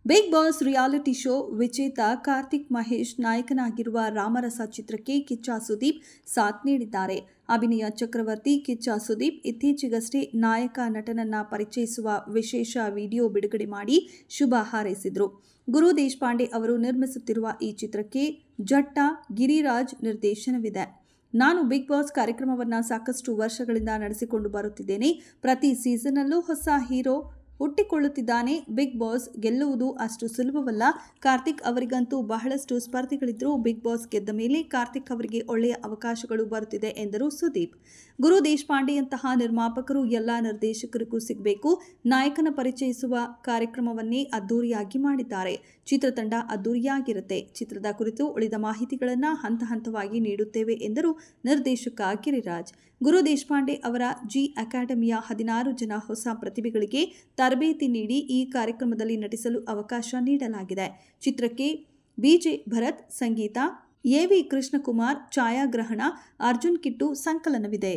Big boss reality show ವಿಜೇತ ಕಾರ್ತಿಕ್ ಮಹೇಶ್ ನಾಯಕನಾಗಿರುವ ರಾಮರಸ ಚಿತ್ರಕ್ಕೆ ಕಿಚ್ಚ ಸುದೀಪ್ ಸಾಥ್ ನೀಡಿದ್ದಾರೆ. ಅಭಿನಯ ಚಕ್ರವರ್ತಿ ಕಿಚ್ಚ ಸುದೀಪ್ ಇತ್ತೀಚೆಗಷ್ಟೇ ನಾಯಕ ನಟನನ್ನ ಪರಿಚಯಿಸುವ ವಿಶೇಷ ವಿಡಿಯೋ ಬಿಡುಗಡೆ ಮಾಡಿ ಶುಭ ಹಾರೈಸಿದ್ರು. ಗುರು ದೇಶಪಾಂಡೆ ಅವರು ನಿರ್ಮಿಸುತ್ತಿರುವ ಈ ಚಿತ್ರಕ್ಕೆ ಜಟ್ಟ ಗಿರಿರಾಜ್ ನಿರ್ದೇಶನವಿದೆ. ನಾನು ಬಿಗ್ ಬಾಸ್ ಕಾರ್ಯಕ್ರಮವನ್ನು ಸಾಕಷ್ಟು ವರ್ಷಗಳಿಂದ ನಡೆಸಿಕೊಂಡು ಬರುತ್ತಿದ್ದೇನೆ. ಪ್ರತಿ ಸೀಸನ್ನಲ್ಲೂ ಹೊಸ ಹೀರೋ ಹುಟ್ಟಿಕೊಳ್ಳುತ್ತಿದ್ದಾನೆ. ಬಿಗ್ ಬಾಸ್ ಗೆಲ್ಲುವುದು ಅಷ್ಟು ಸುಲಭವಲ್ಲ. ಕಾರ್ತಿಕ್ ಅವರಿಗಂತೂ ಬಹಳಷ್ಟು ಸ್ಪರ್ಧಿಗಳಿದ್ರು. ಬಿಗ್ ಬಾಸ್ ಗೆದ್ದ ಮೇಲೆ ಕಾರ್ತಿಕ್ ಅವರಿಗೆ ಒಳ್ಳೆಯ ಅವಕಾಶಗಳು ಬರುತ್ತಿದೆ ಎಂದರು ಸುದೀಪ್. ಗುರು ದೇಶಪಾಂಡೆಯಂತಹ ನಿರ್ಮಾಪಕರು ಎಲ್ಲ ನಿರ್ದೇಶಕರಿಗೂ ಸಿಗಬೇಕು. ನಾಯಕನ ಪರಿಚಯಿಸುವ ಕಾರ್ಯಕ್ರಮವನ್ನೇ ಅದ್ದೂರಿಯಾಗಿ ಮಾಡಿದ್ದಾರೆ. ಚಿತ್ರತಂಡ ಅದ್ದೂರಿಯಾಗಿರುತ್ತೆ. ಚಿತ್ರದ ಕುರಿತು ಉಳಿದ ಮಾಹಿತಿಗಳನ್ನು ಹಂತ ಹಂತವಾಗಿ ನೀಡುತ್ತೇವೆ ಎಂದರು ನಿರ್ದೇಶಕ ಗಿರಿರಾಜ್. ಗುರು ದೇಶಪಾಂಡೆ ಅವರ ಜಿ ಅಕಾಡೆಮಿಯ 16 ಜನ ಹೊಸ ಪ್ರತಿಭೆಗಳಿಗೆ ತರಬೇತಿ ನೀಡಿ ಈ ಕಾರ್ಯಕ್ರಮದಲ್ಲಿ ನಟಿಸಲು ಅವಕಾಶ ನೀಡಲಾಗಿದೆ. ಚಿತ್ರಕ್ಕೆ ಬಿಜೆ ಭರತ್ ಸಂಗೀತ, ಎವಿ ಕೃಷ್ಣಕುಮಾರ್ ಛಾಯಾಗ್ರಹಣ, ಅರ್ಜುನ್ ಕಿಟ್ಟು ಸಂಕಲನವಿದೆ.